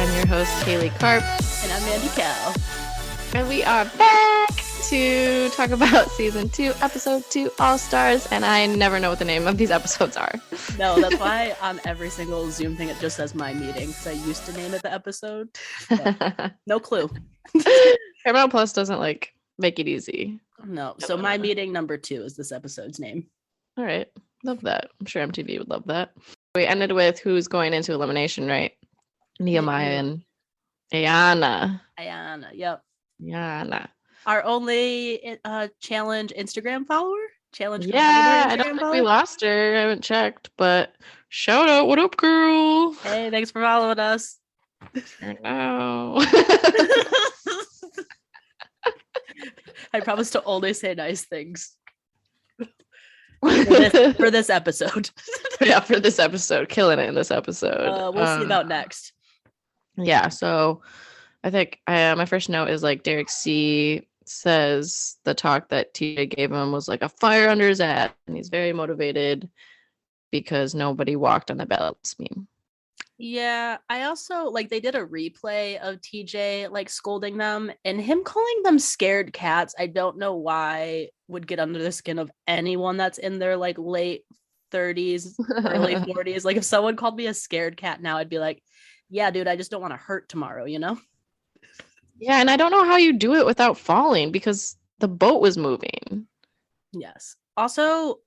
I'm your host, Kaylee Karp. And I'm Mandy Cal. And we are back to talk about Season 2, Episode 2, All-Stars. And I never know what the name of these episodes are. No, that's why on every single Zoom thing it just says My Meeting, because I used to name it the episode. No clue. Paramount Plus doesn't, make it easy. No, so My Meeting number 2 is this episode's name. All right. Love that. I'm sure MTV would love that. We ended with who's going into elimination, right? Nehemiah and Ayana. Yep. Ayana. Our only challenge Instagram follower? Challenge Yeah, I don't think we lost her. I haven't checked, but shout out. What up, girl? Hey, thanks for following us. No. I promise to only say nice things. For this episode. Yeah, for this episode. Killing it in this episode. We'll see about next. Yeah, so I think my first note is Derek C says the talk that TJ gave him was like a fire under his ass, and he's very motivated because nobody walked on the balance meme. Yeah, I also they did a replay of TJ scolding them, and him calling them scared cats. I don't know why would get under the skin of anyone that's in their late 30s, early 40s. If someone called me a scared cat now, I'd be like, yeah, dude, I just don't want to hurt tomorrow, you know? Yeah, and I don't know how you do it without falling because the boat was moving. Yes. Also,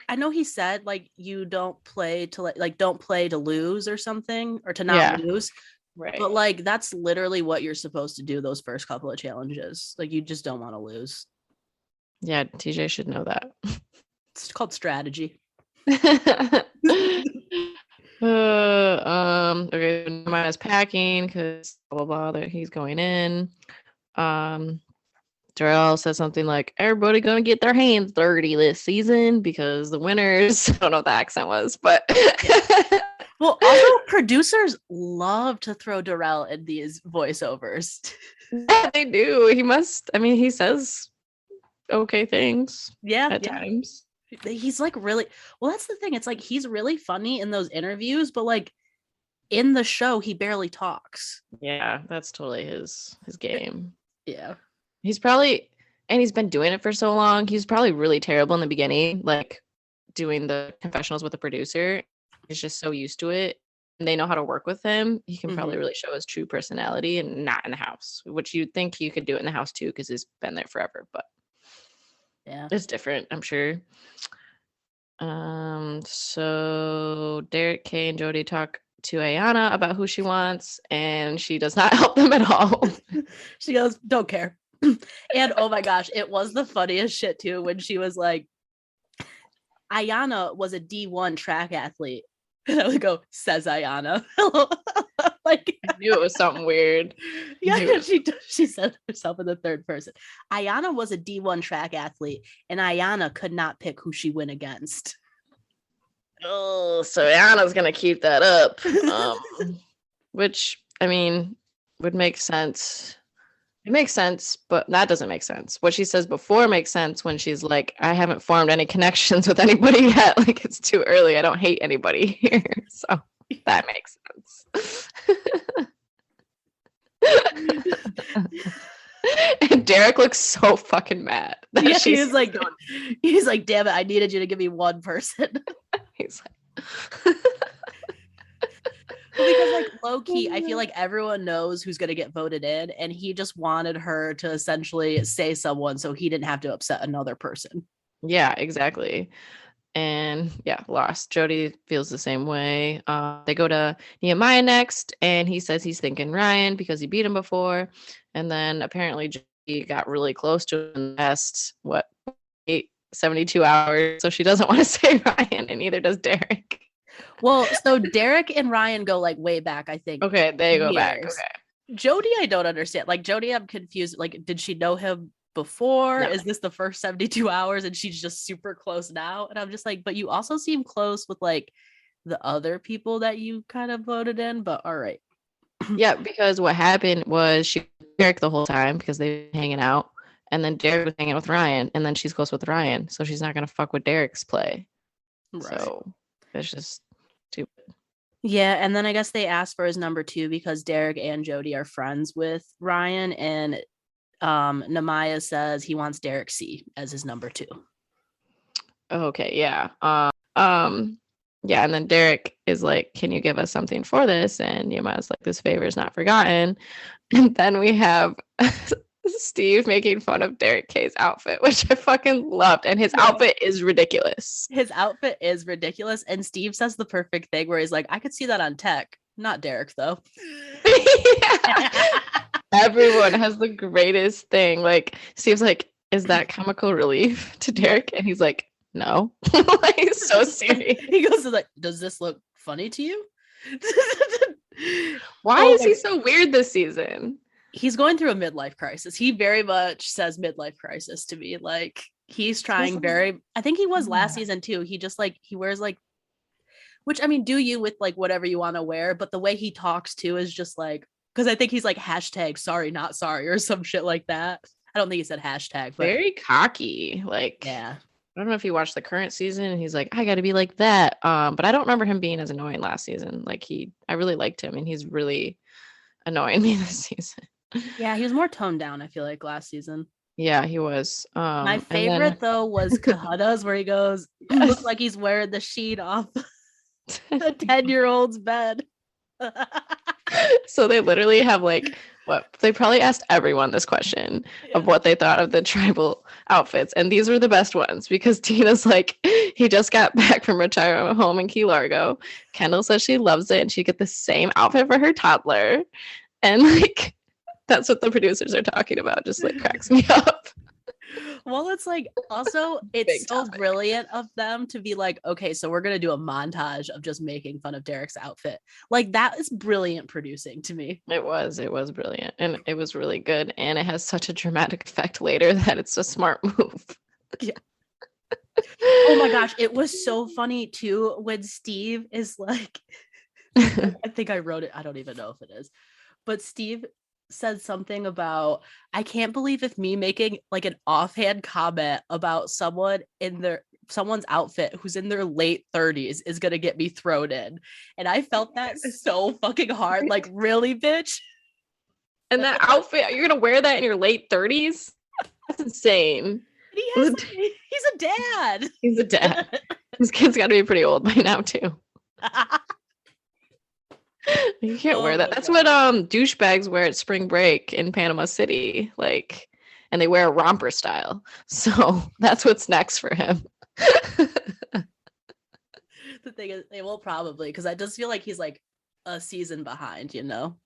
I know he said you don't play to don't play to lose or something, or to not lose. Right. But that's literally what you're supposed to do those first couple of challenges. You just don't want to lose. Yeah, TJ should know that. It's called strategy. Okay, Nehemiah's packing because blah blah blah. He's going in. Darrell says something like, "Everybody gonna get their hands dirty this season because the winners." I don't know what the accent was, but well, also producers love to throw Darrell in these voiceovers. Yeah, they do. He must. I mean, he says okay things. Yeah, at times. He's really well. That's the thing. It's he's really funny in those interviews, but in the show, he barely talks. Yeah, that's totally his game. Yeah. He's probably, and he's been doing it for so long, he's probably really terrible in the beginning, doing the confessionals with the producer. He's just so used to it, and they know how to work with him. He can probably really show his true personality, and not in the house, which you'd think you could do it in the house too, because he's been there forever, but yeah, it's different, I'm sure. So Derek, Kay, and Jody talk to Ayana about who she wants, and she does not help them at all. She goes, don't care. And oh my gosh, it was the funniest shit too when she was like, Ayana was a D1 track athlete. And I would go, says Ayana. I knew it was something weird. Yeah, she said herself in the third person. Ayana was a D1 track athlete, and Ayana could not pick who she went against. Oh, so Ayana's gonna keep that up. Which, I mean, would make sense. It makes sense, but that doesn't make sense. What she says before makes sense when she's like, I haven't formed any connections with anybody yet. It's too early. I don't hate anybody here. So that makes sense. And Derek looks so fucking mad. Yeah, he's like, damn it, I needed you to give me one person. He's like, because low-key, I feel like everyone knows who's going to get voted in, and he just wanted her to essentially say someone so he didn't have to upset another person. Yeah, exactly. And yeah, lost. Jody feels the same way. They go to Nehemiah next, and he says he's thinking Ryan because he beat him before. And then apparently Jody got really close to him in the past, 72 hours. So she doesn't want to say Ryan, and neither does Derek. Well, so Derek and Ryan go way back, I think. Okay, they go back. Okay. Jody, I don't understand. Jody, I'm confused. Did she know him before? No. Is this the first 72 hours and she's just super close now? And I'm just but you also seem close with the other people that you kind of voted in, but all right. Yeah, because what happened was she was with Derek the whole time because they were hanging out, and then Derek was hanging out with Ryan, and then she's close with Ryan, so she's not gonna fuck with Derek's play. Right. So it's just stupid. Yeah, and then I guess they asked for his number 2 because Derek and Jody are friends with Ryan, and Namaya says he wants Derek C as his number 2. Okay, yeah. Yeah, and then Derek is like, "Can you give us something for this?" And Yama's like, "This favor is not forgotten." And then we have Steve making fun of Derek K's outfit, which I fucking loved. And his outfit is ridiculous. His outfit is ridiculous. And Steve says the perfect thing where he's like, I could see that on Tech, not Derek, though. Everyone has the greatest thing. Like, Steve's like, "Is that comical relief to Derek?" And he's like, "No." Like, he's so serious. He goes to like, "Does this look funny to you?" Why is he so weird this season? He's going through a midlife crisis. He very much says midlife crisis to me. Like, he's trying I think he was last season too. He just like, he wears like, which I mean, do you with like whatever you want to wear, but the way he talks too is just like, because I think he's like #sorry not sorry or some shit like that. I don't think he said hashtag, but very cocky. Like, yeah. I don't know if you watched the current season and he's like, "I got to be like that." But I don't remember him being as annoying last season. Like, I really liked him, and he's really annoying me this season. Yeah, he was more toned down, I feel like, last season. Yeah, he was. My favorite though was Kahada's, where he goes, looks like he's wearing the sheet off the 10-year-old's bed. So they literally have like, what, they probably asked everyone this question of what they thought of the tribal outfits, and these were the best ones because Tina's like, he just got back from retirement home in Key Largo. Kendall says she loves it and she'd get the same outfit for her toddler, and like, that's what the producers are talking about. Just like cracks me up. Well, it's like, also it's so brilliant of them to be like, okay, so we're gonna do a montage of just making fun of Derek's outfit. Like, that is brilliant producing to me. It was brilliant, and it was really good, and it has such a dramatic effect later that it's a smart move. Yeah. Oh my gosh, it was so funny too when Steve is like, I think I wrote it, I don't even know if it is, but Steve said something about, I can't believe if me making like an offhand comment about someone's outfit who's in their late 30s is gonna get me thrown in. And I felt that so fucking hard. Like, really, bitch? And that outfit, you're gonna wear that in your late 30s? That's insane. He's a dad. He's a dad. His kid's got to be pretty old by now too. You can't wear that. That's what douchebags wear at spring break in Panama City, like, and they wear a romper style. So that's what's next for him. The thing is, they will probably, because I just feel like he's like a season behind, you know?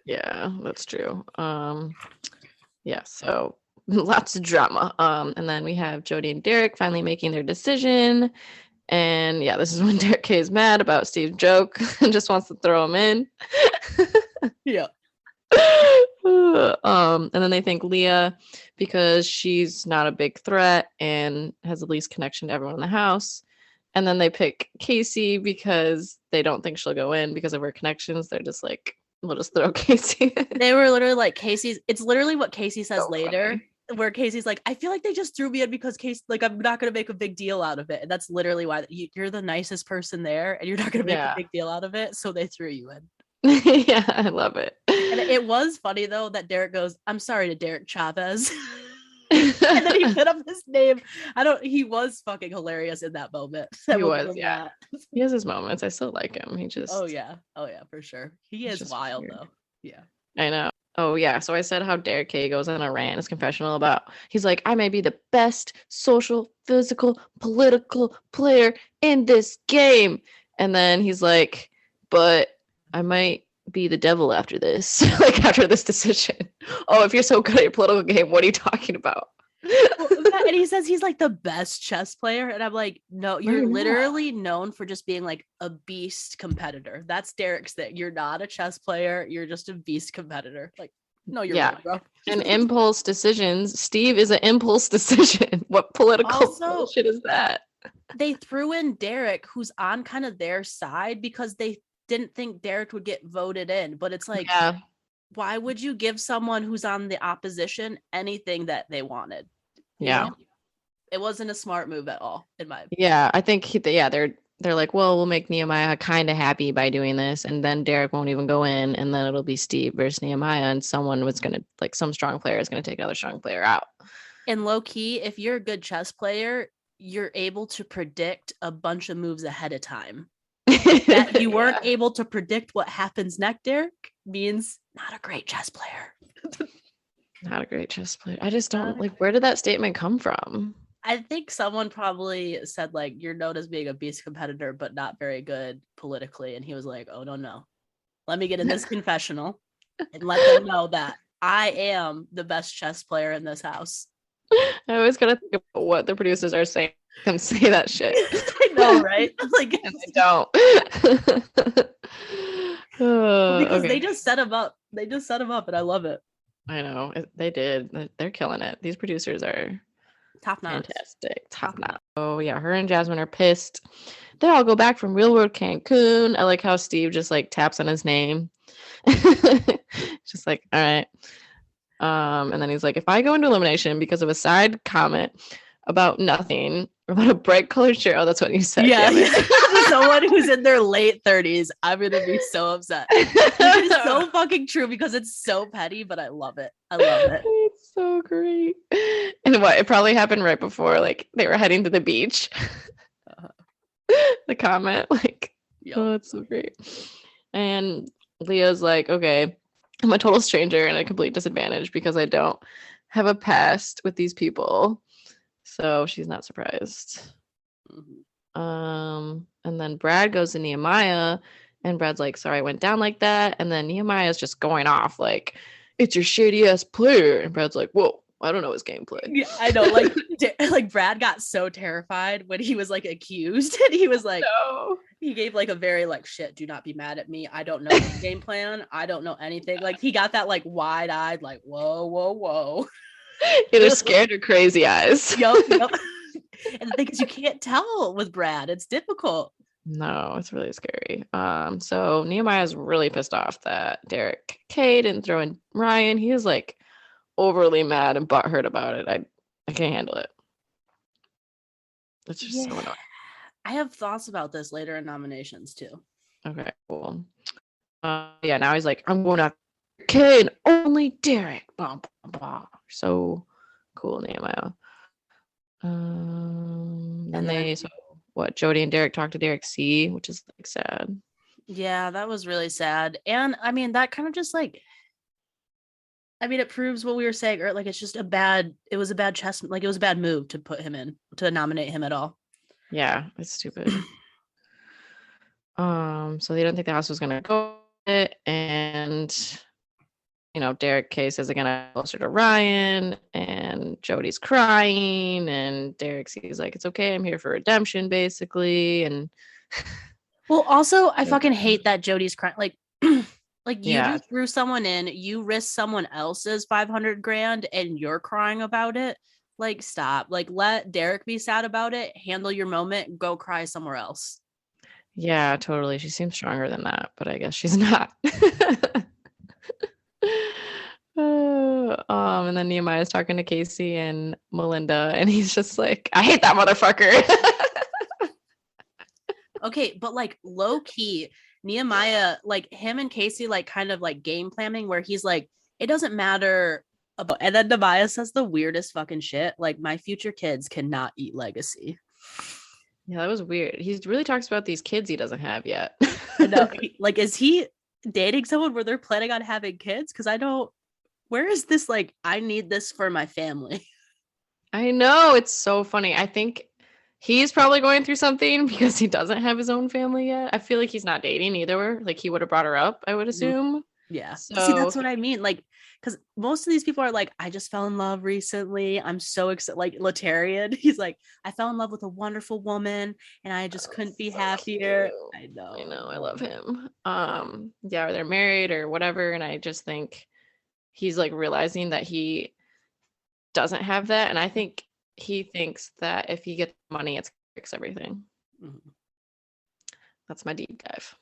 Yeah, that's true. Yeah, so lots of drama. And then we have Jody and Derek finally making their decision. And yeah, this is when Derek K is mad about Steve's joke and just wants to throw him in. Yeah. And then they think Leah because she's not a big threat and has the least connection to everyone in the house. And then they pick Casey because they don't think she'll go in because of her connections. They're just like, we'll just throw Casey. They were literally like, Casey's, it's literally what Casey says So later. funny. Where Casey's like, I feel like they just threw me in because Casey, like, I'm not going to make a big deal out of it. And that's literally why you're the nicest person there and you're not going to make a big deal out of it. So they threw you in. Yeah, I love it. And it was funny, though, that Derek goes, I'm sorry to Derek Chavez. And then he put up his name. He was fucking hilarious in that moment. He was, yeah. He has his moments. I still like him. He just. Oh, yeah, for sure. He is wild, weird. Though. Yeah. I know. Oh, yeah. So I said how Derek K goes on a rant, his confessional about, he's like, I may be the best social, physical, political player in this game. And then he's like, but I might be the devil after this, like after this decision. Oh, if you're so good at your political game, what are you talking about? And he says he's like the best chess player. And I'm like, no, you're literally known for just being like a beast competitor. That's Derek's thing. You're not a chess player. You're just a beast competitor. Like, no, you're right, bro. And impulse decisions. Steve is an impulse decision. What political bullshit is that? They threw in Derek, who's on kind of their side because they didn't think Derek would get voted in. But it's like, why would you give someone who's on the opposition anything that they wanted? You know? It wasn't a smart move at all, in my opinion. Yeah, I think they're they're like, well, we'll make Nehemiah kind of happy by doing this, and then Derek won't even go in, and then it'll be Steve versus Nehemiah, and someone was gonna like some strong player is gonna take another strong player out. And low key, if you're a good chess player, you're able to predict a bunch of moves ahead of time. That you weren't able to predict what happens next, Derek, means not a great chess player. Not a great chess player. I just don't like, where did that statement come from? I think someone probably said like, you're known as being a beast competitor, but not very good politically. And he was like, oh, no. Let me get in this confessional and let them know that I am the best chess player in this house. I always gotta think about what the producers are saying. Come say that shit. I know, right? Like, and they don't. Because they just set him up. They just set him up, and I love it. I know they did. They're killing it. These producers are top notch. Fantastic. Top notch. Oh yeah, her and Jasmine are pissed. They all go back from real world Cancun. I like how Steve just like taps on his name. Just like, all right. And then he's like, if I go into elimination because of a side comment about nothing, about a bright colored shirt. Oh, that's what you said. Yeah. Someone who's in their late 30s, I'm gonna be so upset. It's so fucking true because it's so petty, but I love it. I love it. It's so great. And what, it probably happened right before like they were heading to the beach. The comment, like, yep. Oh, it's so great. And Leah's like, okay, I'm a total stranger and a complete disadvantage because I don't have a past with these people. So she's not surprised. Mm-hmm. And then Brad goes to Nehemiah and Brad's like, sorry, I went down like that. And then Nehemiah's just going off like, it's your shady ass player. And Brad's like, whoa, I don't know his gameplay. Yeah, I know. Like Brad got so terrified when he was like accused and he was like, no. He gave like a very like, shit, do not be mad at me. I don't know the game plan. I don't know anything. Like he got that like wide eyed, like, whoa. Either scared or crazy eyes. Yep. And the thing is, you can't tell with Brad. It's difficult. No, it's really scary. So Nehemiah's really pissed off that Derek K didn't throw in Ryan. He was like overly mad and butthurt about it. I can't handle it. It's just so annoying. I have thoughts about this later in nominations too. Okay, cool. Yeah, now he's like, I'm going after K and only Derek. Blah, blah, blah. So cool, Nehemiah. Jody and Derek talk to Derek C, which is like sad. Yeah, that was really sad. And I mean, that kind of just like, I mean, it proves what we were saying, or like it's just it was a bad chess, like it was a bad move to put him in, to nominate him at all. Yeah, it's stupid. So they don't think the house was gonna go with it, and Derek K says again, closer to Ryan, and Jody's crying, and Derek sees like, it's okay, I'm here for redemption, basically. And well, also I fucking hate that Jody's crying. Like you just threw someone in, you risked someone else's $500,000 and you're crying about it. Like, stop. Like, let Derek be sad about it, handle your moment, go cry somewhere else. Yeah, totally. She seems stronger than that, but I guess she's not. And then Nehemiah's talking to Casey and Melinda, and he's just like, I hate that motherfucker. Okay, but like low key, Nehemiah, like him and Casey, like kind of like game planning where he's like, it doesn't matter about, and then Nehemiah says the weirdest fucking shit, like my future kids cannot eat legacy. Yeah, that was weird. He really talks about these kids he doesn't have yet. I know. Like, is he dating someone where they're planning on having kids? Because I don't. Where is this? Like, I need this for my family. I know, it's so funny. I think he's probably going through something because he doesn't have his own family yet. I feel like he's not dating either. Like, he would have brought her up, I would assume. Yeah. So, see, that's what I mean. Like, because most of these people are like, I just fell in love recently. I'm so excited. Like Latarian, he's like, I fell in love with a wonderful woman and I just couldn't be happier. Cute. I know. I love him. Yeah, or they're married or whatever. And I just think he's like realizing that he doesn't have that. And I think he thinks that if he gets money, it's gonna fix everything. Mm-hmm. That's my deep dive.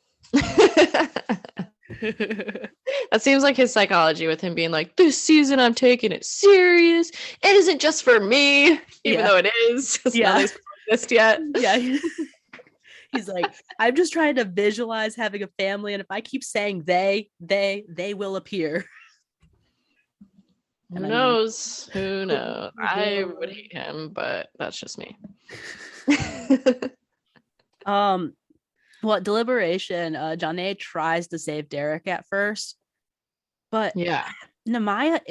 That seems like his psychology with him being like, this season I'm taking it serious. It isn't just for me, even though it is. Yeah. Not exist yet. Yeah. He's like, I'm just trying to visualize having a family, and if I keep saying they will appear. Who knows? Who knows? I would hate him, but that's just me. Well, deliberation, Janae tries to save Derek at first, but yeah, Nehemiah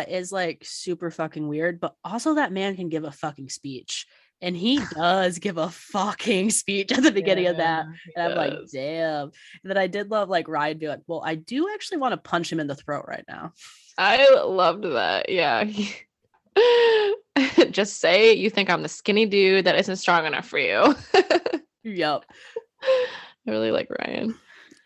is like super fucking weird, but also that man can give a fucking speech. And he does give a fucking speech at the beginning of that. And I'm like, damn. And then I did love like Ryan be like, well, I do actually want to punch him in the throat right now. I loved that. Yeah. Just say you think I'm the skinny dude that isn't strong enough for you. Yep. I really like Ryan.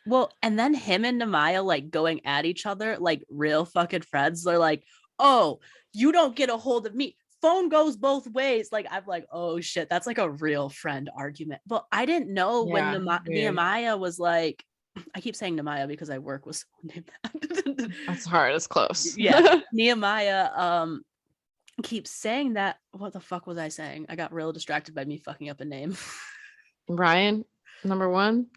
Well, and then him and Nehemiah like going at each other like real fucking friends. They're like, oh, you don't get a hold of me. Phone goes both ways. Like, I'm like, oh shit, that's like a real friend argument. But I didn't know when Nehemiah was like, I keep saying Nehemiah because I work with someone named that. That's hard. It's close. Yeah. Nehemiah keeps saying that. What the fuck was I saying? I got real distracted by me fucking up a name. Ryan, number one.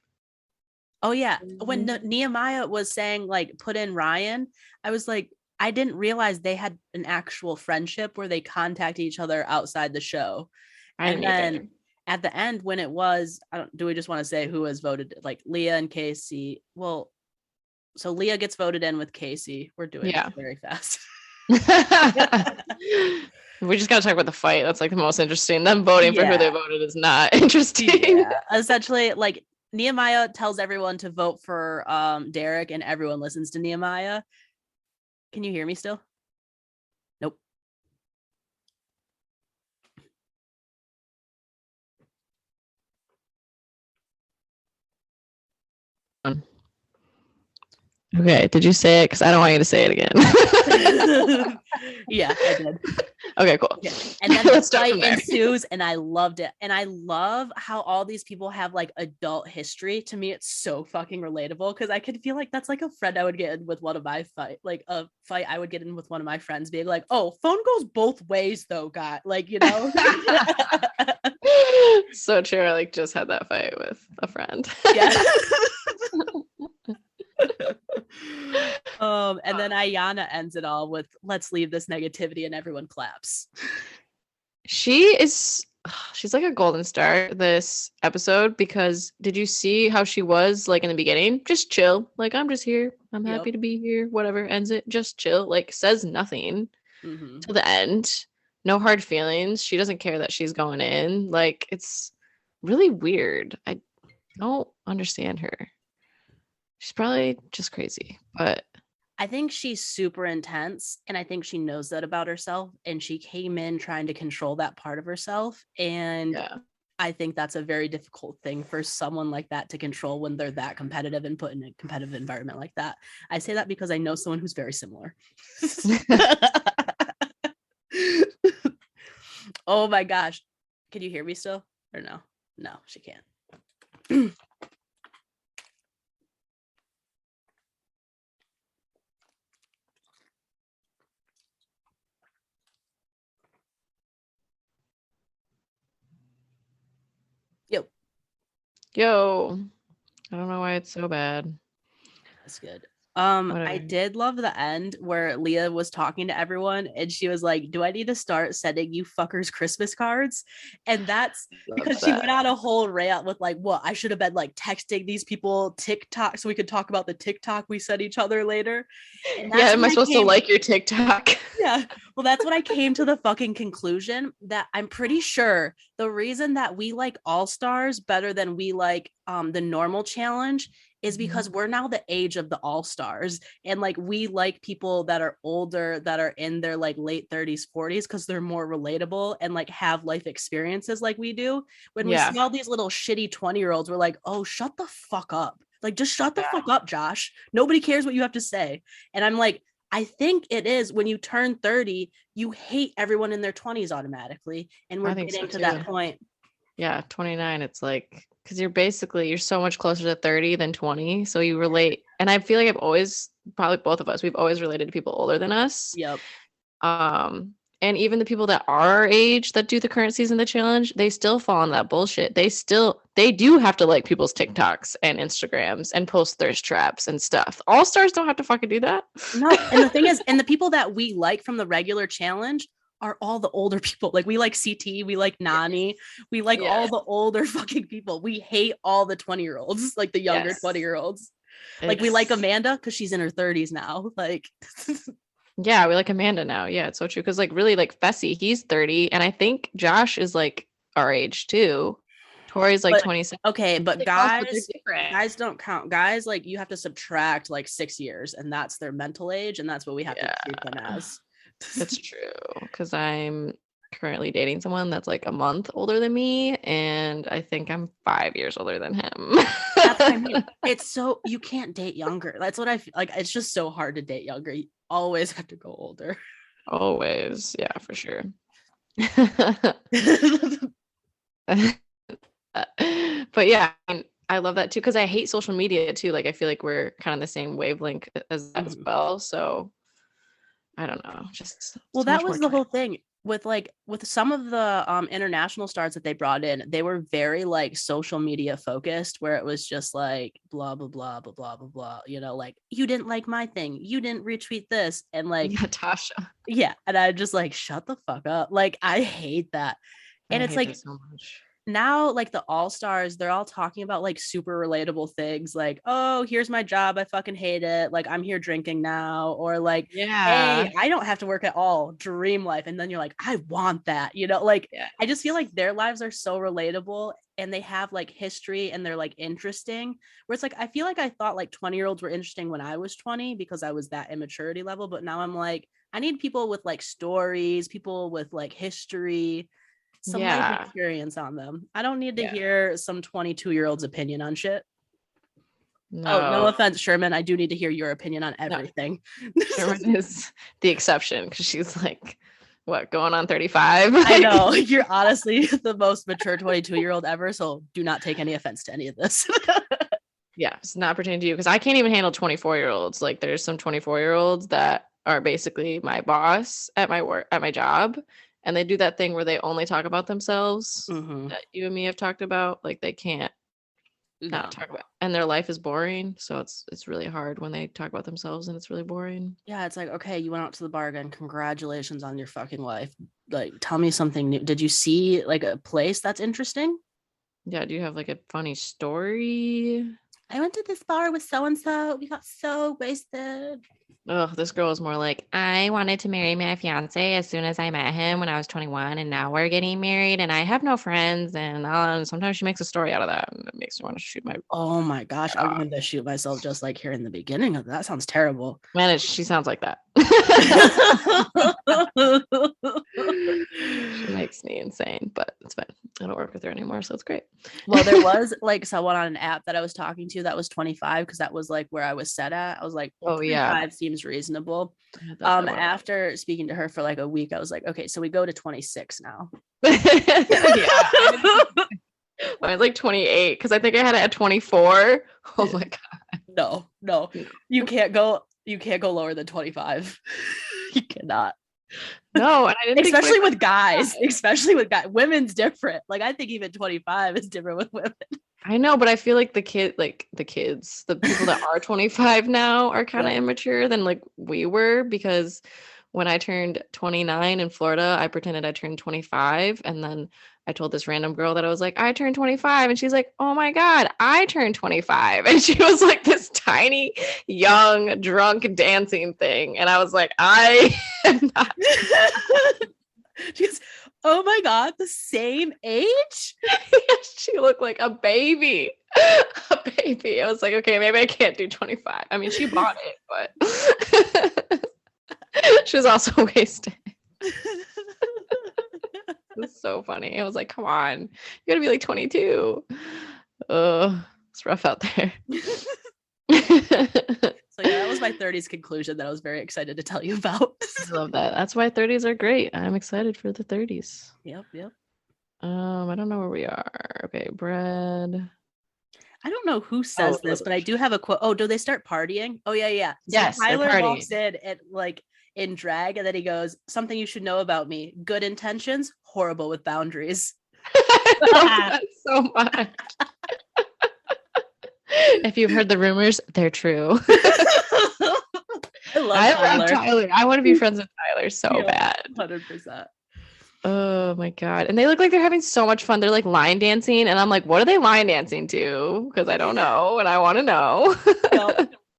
Oh yeah, when Nehemiah was saying like put in Ryan, I was like, I didn't realize they had an actual friendship where they contact each other outside the show. And then at the end, when it was, do we just want to say who has voted? Like Leah and Casey. Well, so Leah gets voted in with Casey. We're doing it very fast. We just gotta talk about the fight. That's like the most interesting. Them voting for who they voted is not interesting. Yeah. Essentially, like Nehemiah tells everyone to vote for Derek, and everyone listens to Nehemiah. Can you hear me still? Nope. Okay, did you say it? Because I don't want you to say it again. Yeah, I did. Okay, cool. Yeah. And then the fight ensues, and I loved it. And I love how all these people have like adult history. To me, it's so fucking relatable because I could feel like that's like a friend I would get in with one of my fight I would get in with one of my friends being like, oh, phone goes both ways though, guy. Like, you know. So true. I like just had that fight with a friend. Yeah. And then Ayanna ends it all with let's leave this negativity, and everyone claps. She's like a golden star this episode, because did you see how she was like in the beginning? Just chill. Like, I'm just here. I'm happy to be here. Whatever, ends it. Just chill. Like, says nothing till the end. No hard feelings. She doesn't care that she's going in. Like, it's really weird. I don't understand her. She's probably just crazy, but I think she's super intense, and I think she knows that about herself, and she came in trying to control that part of herself, and I think that's a very difficult thing for someone like that to control when they're that competitive and put in a competitive environment like that. I say that because I know someone who's very similar. Oh my gosh. Can you hear me still or no? No, she can't. Yo, I don't know why it's so bad. That's good. I did love the end where Leah was talking to everyone and she was like, do I need to start sending you fuckers Christmas cards? And that's because she went on a whole rant with like, what, I should have been like texting these people TikTok so we could talk about the TikTok we sent each other later. And yeah, am I supposed to like your TikTok? Yeah. Well, that's when I came to the fucking conclusion that I'm pretty sure the reason that we like All Stars better than we like the normal challenge is because we're now the age of the All-Stars, and like we like people that are older, that are in their like late 30s 40s, because they're more relatable and like have life experiences like we do. When we see all these little shitty 20-year-olds, we're like, oh, shut the fuck up, like just shut the fuck up, Josh, nobody cares what you have to say. And I'm like, I think it is when you turn 30 you hate everyone in their 20s automatically, and we're getting to that point. 29, it's like, because you're so much closer to 30 than 20, so you relate. And I feel like I've always, probably both of us, we've always related to people older than us. Yep. And even the people that are our age that do the current season of the challenge, they still fall on that bullshit. They do have to like people's TikToks and Instagrams and post thirst traps and stuff. All stars don't have to fucking do that. No, and the thing is, and the people that we like from the regular challenge are all the older people. Like we like CT, we like Nani, we like all the older fucking people. We hate all the 20-year-olds, like the younger 20-year-olds. Like we like Amanda because she's in her 30s now. Like yeah, we like Amanda now. Yeah, it's so true. Because like really like Fessy, he's 30, and I think Josh is like our age too. Tori's like 27. Okay, but guys don't count. Guys, like you have to subtract like 6 years, and that's their mental age, and that's what we have to treat them as. That's true. Because I'm currently dating someone that's like a month older than me, and I think I'm 5 years older than him. That's what I mean. It's so you can't date younger. That's what I feel like. It's just so hard to date younger. You always have to go older. Always, yeah, for sure. But yeah, I love that too because I hate social media too. Like I feel like we're kind of the same wavelength as that as well. So I don't know. Just well, that was the whole thing with some of the international stars that they brought in. They were very like social media focused, where it was just like blah blah blah blah blah blah blah. You know, like you didn't like my thing, you didn't retweet this, and like Natasha. Yeah, and I just like shut the fuck up. Like I hate that, and it's like so much. Now like the all-stars, they're all talking about like super relatable things like, oh, here's my job, I fucking hate it, like I'm here drinking now, or like, hey, I don't have to work at all, dream life. And then you're like, I want that, you know, like I just feel like their lives are so relatable and they have like history and they're like interesting, where it's like I feel like I thought like 20-year-olds were interesting when I was 20 because I was that immaturity level, but now I'm like, I need people with like stories, people with like history, some life experience on them. I don't need to hear some 22-year-old's opinion on shit. No. Oh, no offense, Sherman. I do need to hear your opinion on everything. No. Sherman is the exception because she's like, what, going on 35? I know. You're honestly the most mature 22-year-old ever, so do not take any offense to any of this. Yeah, it's not pertaining to you because I can't even handle 24-year-olds. Like there's some 24-year-olds that are basically my boss at my work, at my job. And they do that thing where they only talk about themselves that you and me have talked about. Like they can't not talk about, and their life is boring. So it's really hard when they talk about themselves and it's really boring. Yeah, it's like, okay, you went out to the bar again. Congratulations on your fucking life. Like, tell me something new. Did you see like a place that's interesting? Yeah, do you have like a funny story? I went to this bar with so-and-so. We got so wasted. Oh, this girl is more like, I wanted to marry my fiance as soon as I met him when I was 21, and now we're getting married, and I have no friends, and sometimes she makes a story out of that, and it makes me want to shoot my. Oh my gosh, I wanted to shoot myself just like here in the beginning of that. Sounds terrible. Man, she sounds like that. She makes me insane, but it's fine. I don't work with her anymore, so it's great. Well, there was like someone on an app that I was talking to that was 25 because that was like where I was set at. I was like, oh yeah, 25 seems reasonable. After speaking to her for like a week, I was like, okay, so we go to 26 now. Mine's like 28 because I think I had it at 24. Oh my god. No, you can't go lower than 25. You cannot. No, and I didn't especially with guys. Women's different. Like I think even 25 is different with women. I know, but I feel like the kids, the people that are 25 now are kind of immature than like we were, because when I turned 29 in Florida, I pretended I turned 25, and then I told this random girl that I was like, I turned 25, and she's like, oh my god, I turned 25, and she was like this tiny, young, drunk dancing thing, and I was like, I am not. She's, oh my god, the same age? She looked like a baby. A baby. I was like, okay, maybe I can't do 25. I mean, she bought it, but she was also wasted. It was so funny. I was like, come on, you gotta be like 22. It's rough out there. So yeah, that was my 30s conclusion that I was very excited to tell you about. I love that. That's why 30s are great. I'm excited for the 30s. Yep. I don't know where we are. Okay, Brad. I don't know who says this, but I do have a quote. Oh, do they start partying? Oh yeah. So yes, Tyler walks in and like in drag, and then he goes, "Something you should know about me: good intentions, horrible with boundaries." I love that so much. If you've heard the rumors, they're true. I love I Tyler. love Tyler. I want to be friends with Tyler so bad. 100%. Oh my god. And they look like they're having so much fun. They're like line dancing, and I'm like, what are they line dancing to? Because I don't know, and I want to know.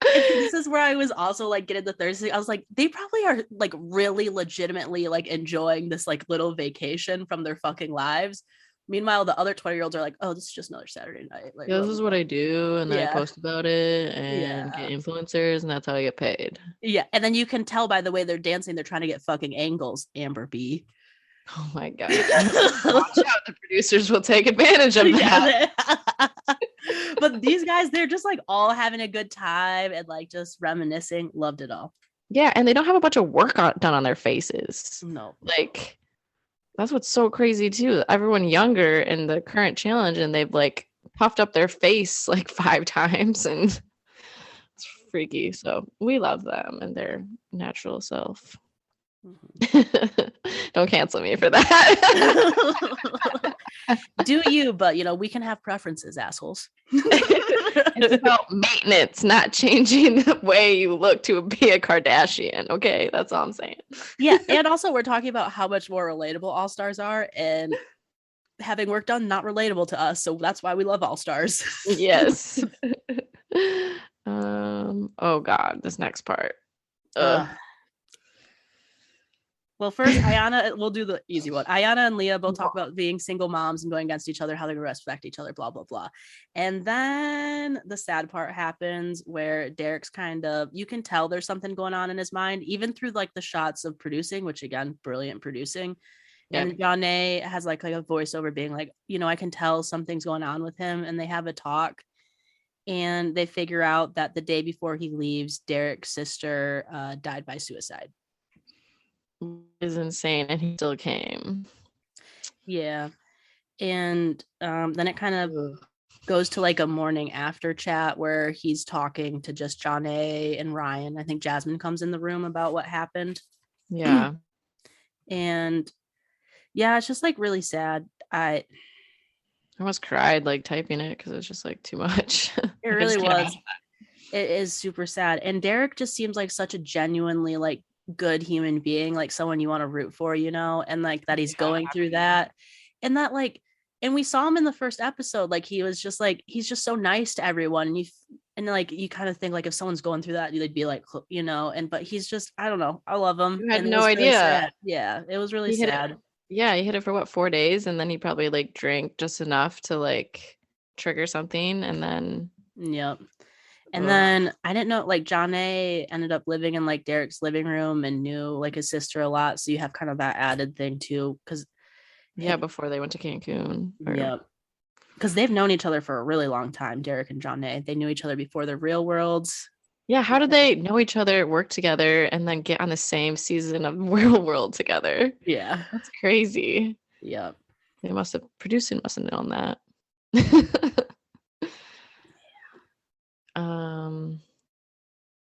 This is where I was also like getting the Thursday. I was like, they probably are like really legitimately like enjoying this like little vacation from their fucking lives. Meanwhile, the other 20-year-olds are like, oh, this is just another Saturday night. Like, This is what I do, and then I post about it and get influencers, and that's how I get paid. Yeah. And then you can tell by the way they're dancing, they're trying to get fucking angles, Amber B. Oh my god. Watch out, the producers will take advantage of that. But these guys, they're just like all having a good time and like just reminiscing. Loved it all. Yeah, and they don't have a bunch of work done on their faces. No. Like, that's what's so crazy too. Everyone younger in the current challenge, and they've like puffed up their face like 5 times, and it's freaky. So we love them and their natural self. Mm-hmm. Don't cancel me for that. Do you, but you know, we can have preferences, assholes. It's about maintenance, not changing the way you look to be a Kardashian. Okay, that's all I'm saying. Yeah, and also we're talking about how much more relatable All Stars are, and having work done not relatable to us, so that's why we love All Stars. Yes. Oh god, this next part. Well, first, Ayanna, we'll do the easy one. Ayanna and Leah both talk about being single moms and going against each other, how they're going to respect each other, blah, blah, blah. And then the sad part happens where Derek's kind of, you can tell there's something going on in his mind, even through like the shots of producing, which again, brilliant producing. Yeah. And Janae has like a voiceover being like, you know, I can tell something's going on with him. And they have a talk. And they figure out that the day before he leaves, Derek's sister died by suicide. Is insane, and he still came. Yeah. And then it kind of goes to like a morning after chat where he's talking to just Janae and Ryan. I think Jasmine comes in the room about what happened. Yeah. And yeah, it's just like really sad. I almost cried like typing it because it was just like too much. It really was. It is super sad. And Derek just seems like such a genuinely like good human being, like someone you want to root for, you know, and like that he's going through that. And that like, and we saw him in the first episode, like he was just like, he's just so nice to everyone. And like you kind of think like if someone's going through that, they'd be like, you know, and but he's just, I don't know, I love him. You had no idea. Really yeah, it was really sad. Yeah, he hit it for what, 4 days, and then he probably like drank just enough to like trigger something, and then yep. And then I didn't know, like Janae ended up living in like Derek's living room and knew like his sister a lot, so you have kind of that added thing too, because before they went to Cancun. Yeah, because they've known each other for a really long time. Derek and Janae, they knew each other before their real worlds. Yeah, how did they know each other, work together, and then get on the same season of Real World together? Yeah, that's crazy. Yeah, they must have known that.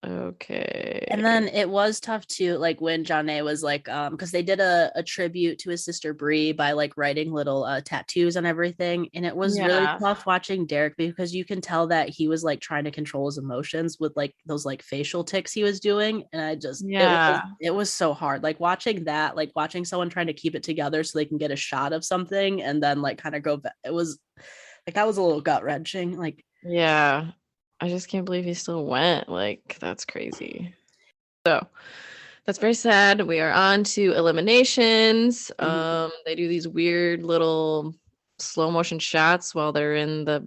Okay. And then it was tough too, like when Janae was like, because they did a tribute to his sister Brie by like writing little tattoos and everything. And it was really tough watching Derek because you can tell that he was like trying to control his emotions with like those like facial tics he was doing. And I just, it was so hard. Like watching that, like watching someone trying to keep it together so they can get a shot of something and then like kind of go back. It was like, that was a little gut wrenching. Like, yeah. I just can't believe he still went. Like, that's crazy. So that's very sad. We are on to eliminations. They do these weird little slow motion shots while they're in the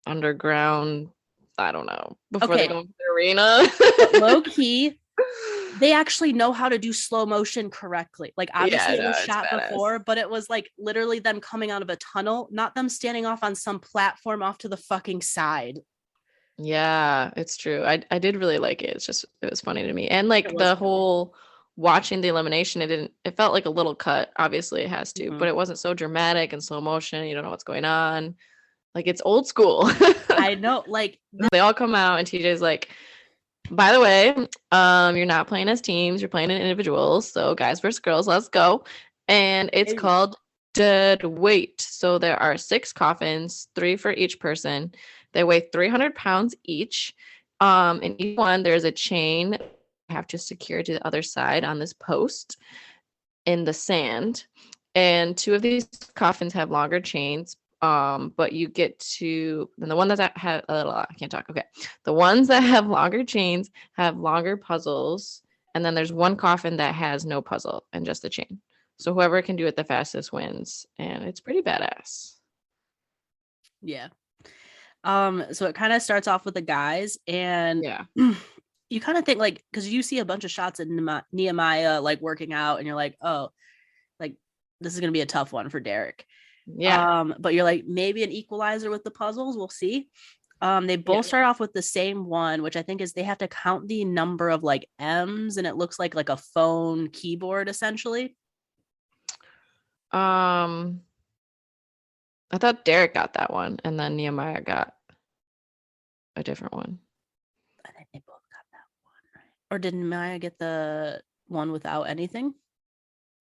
underground. I don't know. Before they go into the arena. Low key, they actually know how to do slow motion correctly. Like obviously it was shot before, but it was like literally them coming out of a tunnel, not them standing off on some platform off to the fucking side. Yeah, it's true. I did really like it. It's just, it was funny to me. And like the whole watching the elimination, it felt like a little cut. Obviously it has to, but it wasn't so dramatic and slow motion. You don't know what's going on. Like it's old school. I know, like they all come out and TJ's like, By the way, you're not playing as teams, you're playing as individuals. So guys versus girls, let's go. And it's Hey. called dead weight. So there are 6 coffins, 3 for each person. They weigh 300 pounds each. In each one, there's a chain you have to secure to the other side on this post in the sand. And 2 of these coffins have longer chains. But you get to then the one that have I can't talk. Okay. The ones that have longer chains have longer puzzles. And then there's one coffin that has no puzzle and just a chain. So whoever can do it the fastest wins. And it's pretty badass. Yeah. So it kind of starts off with the guys, and Yeah. you kind of think like, because you see a bunch of shots of Nehemiah like working out, and you're like, oh, like this is gonna be a tough one for Derek. Yeah. But you're like, maybe an equalizer with the puzzles. We'll see. They Yeah. both start off with the same one, which I think is they have to count the number of like M's, and it looks like a phone keyboard essentially. I thought Derek got that one and then Nehemiah got a different one. I think they both got that one, right? Or did Nehemiah get the one without anything?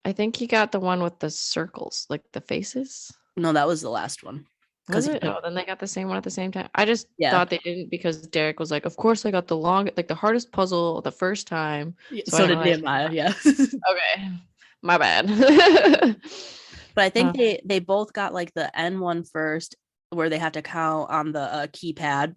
I think he got the one with the circles, like the faces. No, that was the last one. Was Because it? Oh, then they got the same one at the same time. I just yeah, thought they didn't because Derek was like, "Of course I got the the hardest puzzle the first time." So I so didn't did realize. Nehemiah. Yeah. Okay, my bad. But I think Uh, they both got like the N one first, where they have to count on the keypad.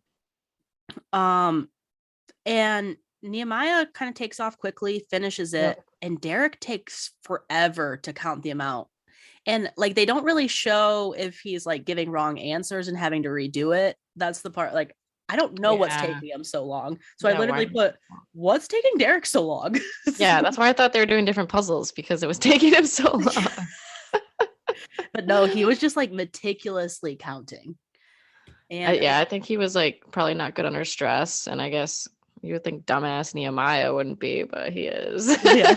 And Nehemiah kind of takes off quickly, finishes it, yep. and Derek takes forever to count the amount. And like they don't really show if he's like giving wrong answers and having to redo it. That's the part like I don't know what's Yeah. taking him so long. So I Yeah. literally Why? put what's taking Derek so long? Yeah, that's why I thought they were doing different puzzles because it was taking him so long. But no, he was just like meticulously counting. And Yeah, I think he was like probably not good under stress, and I guess you would think dumbass Nehemiah wouldn't be, but he is. yeah.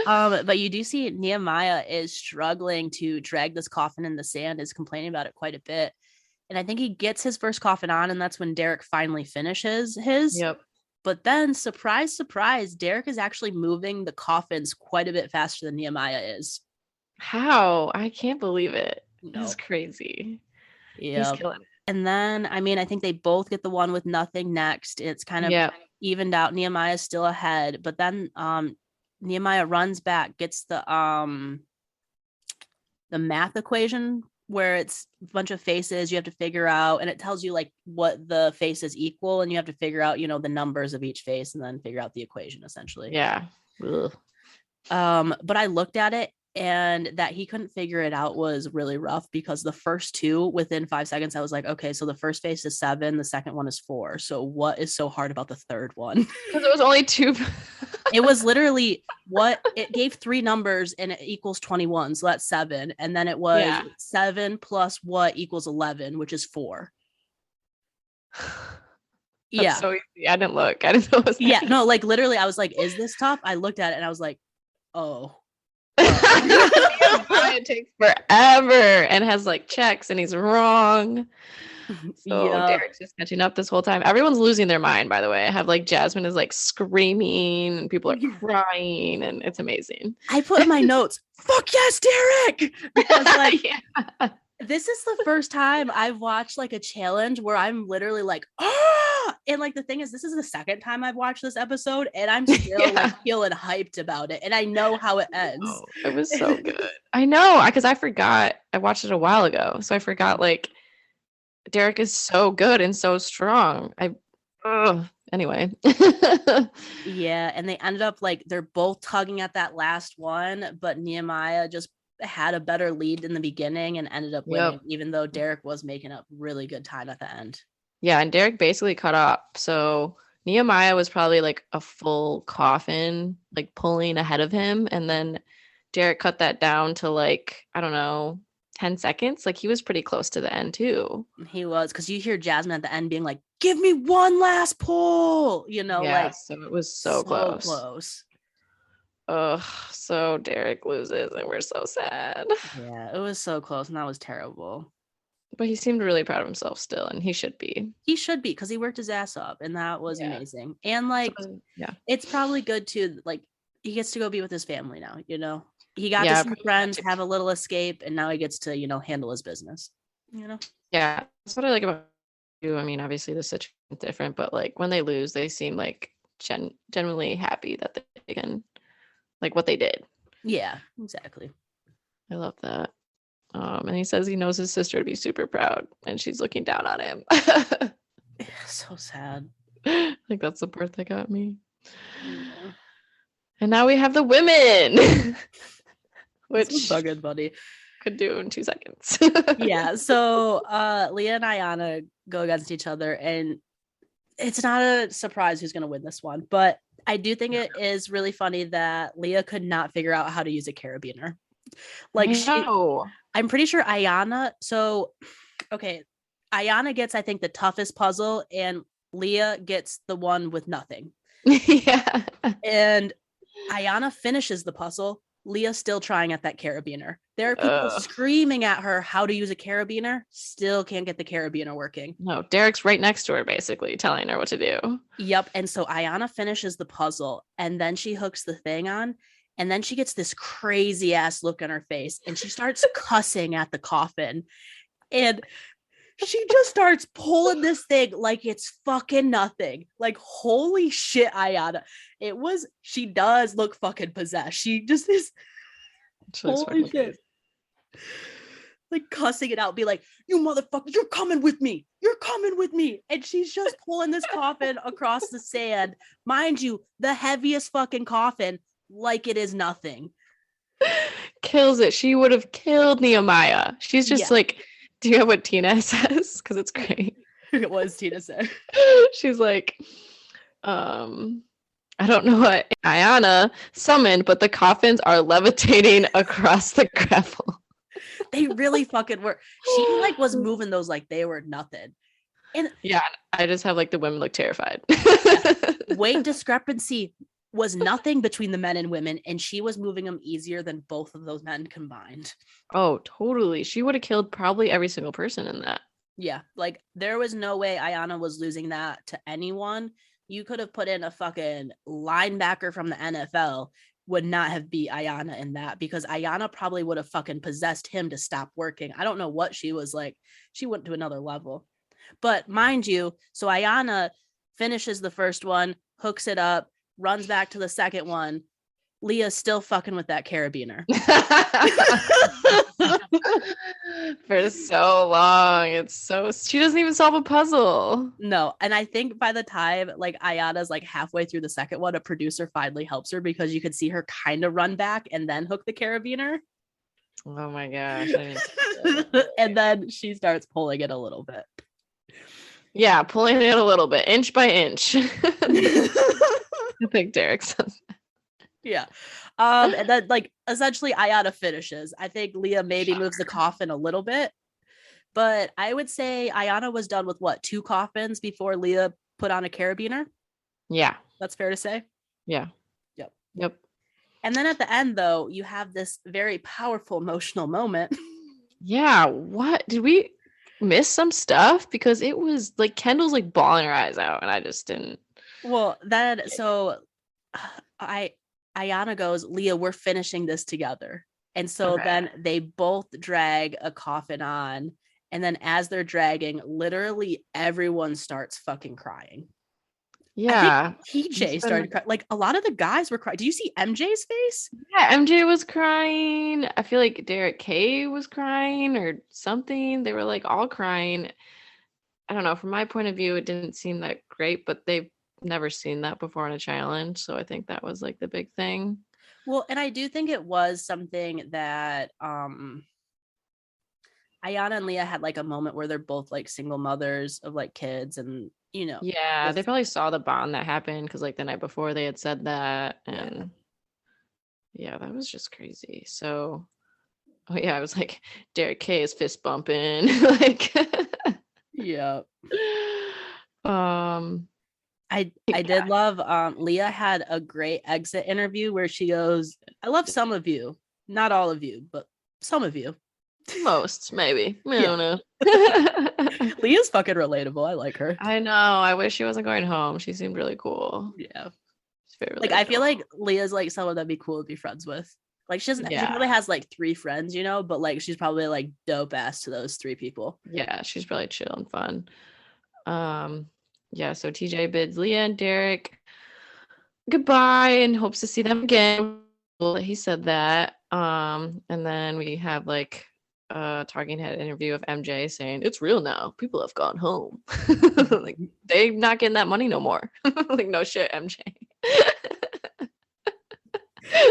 But you do see Nehemiah is struggling to drag this coffin in the sand, is complaining about it quite a bit. And I think he gets his first coffin on, and that's when Derek finally finishes his. Yep. But then, surprise, surprise, Derek is actually moving the coffins quite a bit faster than Nehemiah is. How? I can't believe it. No. This is crazy. He's Yeah. killing it. And then, I mean, I think they both get the one with nothing next. It's kind of Yeah. evened out. Nehemiah's still ahead, but then Nehemiah runs back, gets the math equation where it's a bunch of faces you have to figure out, and it tells you like what the faces equal, and you have to figure out, the numbers of each face and then figure out the equation essentially. Yeah. Ugh. But I looked at it, and that he couldn't figure it out was really rough, because the first two within 5 seconds I was like, okay, so the first face is 7, the second one is 4, so what is so hard about the third one? Because it was only 2. It was literally what it gave 3 numbers and it equals 21, so that's 7, and then it was Yeah. 7 plus what equals 11, which is 4. That's Yeah. so easy. I didn't look. I didn't know it was Yeah, that no, like literally I was like, is this tough? I looked at it and I was like, oh. It takes forever and has like checks and he's wrong. So Yeah. Derek's just catching up this whole time. Everyone's losing their mind, by the way. I have like Jasmine is like screaming and people are crying and it's amazing. I put in my notes, fuck yes, Derek! Because like Yeah. this is the first time I've watched like a challenge where I'm literally like, oh, and like the thing is, this is the second time I've watched this episode, and I'm still like feeling hyped about it, and I know how it ends. Oh, it was so good. I know, because I forgot. I watched it a while ago, so I forgot. Like Derek is so good and so strong. Anyway. Yeah, and they ended up like they're both tugging at that last one, but Nehemiah just had a better lead in the beginning and ended up winning, even though Derek was making a really good time at the end. Yeah, and Derek basically caught up. So Nehemiah was probably like a full coffin, like pulling ahead of him. And then Derek cut that down to like, I don't know, 10 seconds. Like he was pretty close to the end too. He was, because you hear Jasmine at the end being like, give me one last pull, Yeah, like so it was so close. close. Ugh, so Derek loses and we're so sad. Yeah, it was so close and that was terrible. But he seemed really proud of himself still, and he should be. He should be, because he worked his ass up, and that was Yeah. amazing. And like, So, yeah. it's probably good too. Like, he gets to go be with his family now. You know, he got to Yeah. see friends, have a little escape, and now he gets to handle his business. You know. Yeah. That's what I like about you. I mean, obviously the situation is different, but like when they lose, they seem like genuinely happy that they can like what they did. Yeah, exactly. I love that. And he says he knows his sister would be super proud, and she's looking down on him. So sad. Like that's the part that got me. Yeah. And now we have the women, which bugging, buddy. Could do in 2 seconds. Yeah. So Leah and Ayana go against each other, and it's not a surprise who's going to win this one, but I do think it is really funny that Leah could not figure out how to use a carabiner. Like I'm pretty sure Ayana. So, okay, Ayana gets, I think, the toughest puzzle, and Leah gets the one with nothing. Yeah. And Ayana finishes the puzzle. Leah's still trying at that carabiner. There are people screaming at her how to use a carabiner. Still can't get the carabiner working. No, Derek's right next to her, basically telling her what to do. Yep. And so Ayana finishes the puzzle, and then she hooks the thing on, and then she gets this crazy ass look on her face, and she starts cussing at the coffin. And she just starts pulling this thing like it's fucking nothing. Like, holy shit, Ayana. She does look fucking possessed. She just is, holy shit. Like, cussing it out, be like, you motherfucker, you're coming with me. You're coming with me. And she's just pulling this coffin across the sand. Mind you, the heaviest fucking coffin, like it is nothing. Kills it. She would have killed Nehemiah. She's just like, do you have what Tina says? Because it's great. It was Tina said. She's like, I don't know what Ayana summoned, but the coffins are levitating across the gravel. They really fucking were. She like was moving those like they were nothing. And yeah, I just have like the women look terrified. Weight discrepancy was nothing between the men and women, and she was moving them easier than both of those men combined. Oh, totally. She would have killed probably every single person in that. Yeah, like there was no way Ayana was losing that to anyone. You could have put in a fucking linebacker from the NFL, would not have beat Ayana in that, because Ayana probably would have fucking possessed him to stop working. I don't know what she was like. She went to another level. But mind you, so Ayana finishes the first one, hooks it up, runs back to the second one. Leah's still fucking with that carabiner. For so long. She doesn't even solve a puzzle. No. And I think by the time like Ayana's like halfway through the second one, a producer finally helps her, because you could see her kind of run back and then hook the carabiner. Oh my gosh. And then she starts pulling it a little bit. Yeah, pulling it a little bit, inch by inch. I think Derek says that. Yeah. And then like essentially Ayana finishes. I think Leah maybe moves the coffin a little bit, but I would say Ayana was done with what, 2 coffins before Leah put on a carabiner? Yeah. That's fair to say? Yeah. Yep. And then at the end though, you have this very powerful emotional moment. Yeah. What? Did we miss some stuff? Because it was like Kendall's like bawling her eyes out, and I just didn't. Well, then so Ayana goes, Leah, we're finishing this together. And so then they both drag a coffin on. And then as they're dragging, literally everyone starts fucking crying. Yeah. TJ started crying. Like a lot of the guys were crying. Do you see MJ's face? Yeah, MJ was crying. I feel like Derek K was crying or something. They were like all crying. I don't know. From my point of view, it didn't seem that great, but they've never seen that before in a challenge. So I think that was like the big thing. Well, and I do think it was something that Ayana and Leah had like a moment where they're both like single mothers of like kids, and yeah, they probably saw the bond that happened because like the night before they had said that, and yeah, that was just crazy. So I was like, Derek K is fist bumping. Like yeah. I did love Leah had a great exit interview where she goes, I love some of you, not all of you, but some of you. Most, maybe. I Yeah. don't know. Leah's fucking relatable. I like her. I know. I wish she wasn't going home. She seemed really cool. Yeah. She's very Like I feel relatable. like Leah's like someone that'd be cool to be friends with. Like she doesn't. She Yeah. probably has like 3 friends, you know, but like she's probably like dope ass to those 3 people. Yeah, she's probably chill and fun. Yeah, so TJ bids Leah and Derek goodbye and hopes to see them again. Well, he said that. And then we have like a talking head interview of MJ saying it's real now. People have gone home. Like they not getting that money no more. Like no shit, MJ.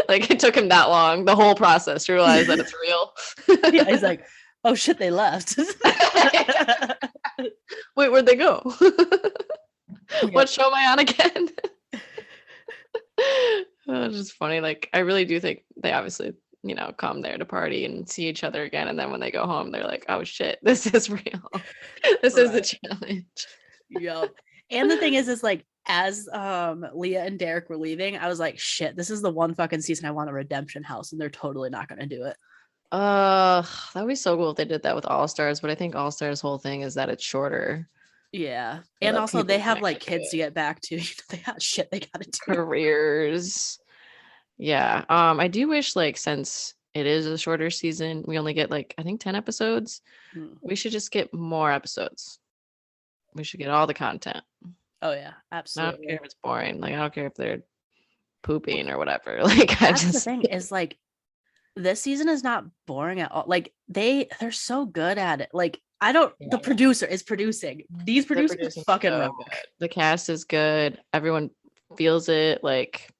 Like it took him that long, the whole process to realize that it's real. Yeah, he's like, oh shit, they left. Wait, where'd they go? What show am I on again? It's just funny. Like I really do think they obviously, you know, come there to party and see each other again, and then when they go home, they're like, "Oh shit, this is real. This is the challenge." Yep. And the thing is like as Leah and Derek were leaving, I was like, shit, this is the one fucking season I want a redemption house, and they're totally not gonna do it. That would be so cool if they did that with All Stars, but I think All Stars' whole thing is that it's shorter. Yeah. So And that also people they have can't like get to kids to get back to. They got shit they gotta do. careers. Yeah. I do wish like since it is a shorter season, we only get like I think 10 episodes. We should just get more episodes. We should get all the content. Oh yeah, I don't absolutely. care if it's boring. Like I don't care if they're pooping or whatever. Like That's the just thing is like this season is not boring at all. Like they're so good at it. Like I don't the producer is producing. These they're producers producing fucking so rock. good. The cast is good. Everyone feels it. Like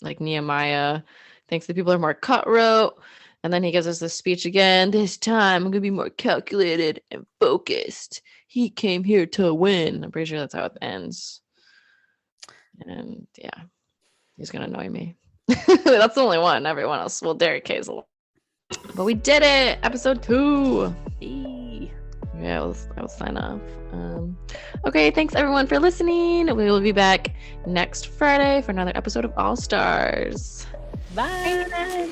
Nehemiah thinks the people are more cutthroat. And then he gives us this speech again. This time I'm gonna be more calculated and focused. He came here to win. I'm pretty sure that's how it ends. And yeah, he's gonna annoy me. That's the only one. Everyone else, well, Derek K is a lot. But we did it, episode 2. Eee. Yeah, I'll sign off. Okay, thanks everyone for listening. We will be back next Friday for another episode of All Stars. Bye.